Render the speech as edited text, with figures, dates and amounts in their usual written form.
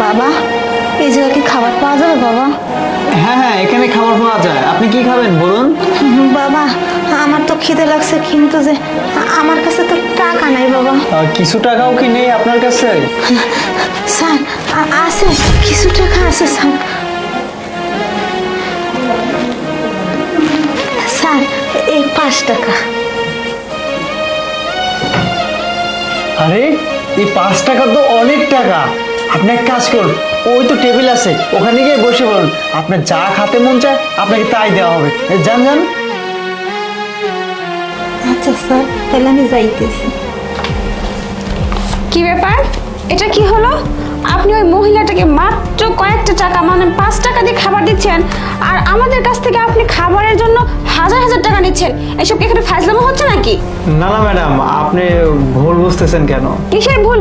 বাবা, এই জায়গায় কি খাবার পাওয়া যাবে বাবা? হ্যাঁ হ্যাঁ, এখানে খাবার পাওয়া যায়। আপনি কি খাবেন বলুন? বাবা, আমার তো খিদে লাগছে, কিন্তু যে আমার কাছে তো টাকা নাই বাবা। কিছু টাকাও কি নেই আপনার কাছে? স্যার, আছে, কিছু টাকা আছে স্যার। স্যার, এই 5 টাকা। আরে, এই 5 টাকা তো অনেক টাকা। আপনি এক কাজ করুন, ওই তো টেবিল আছে, ওখানে গিয়ে বসে বলুন। আপনার যা খেতে মন চায় আপনাকে তাই দেওয়া হবে। যান যান। আচ্ছা স্যার, তাহলে আমি যাইতেছি। কি ব্যাপার, এটা কি হলো? আপনি ওই মহিলাটাকে মাত্র কয়েকটা টাকা, মানে 5 টাকা দিয়ে খাবার দিচ্ছেন, আর আমাদের কাছ থেকে আপনি খাবারের জন্য হাজার হাজার টাকা নিচ্ছেন। এসব কি এখানে ফাজলামো হচ্ছে নাকি? না না ম্যাডাম, আপনি ভুল বুঝতেছেন কেন? কিসের ভুল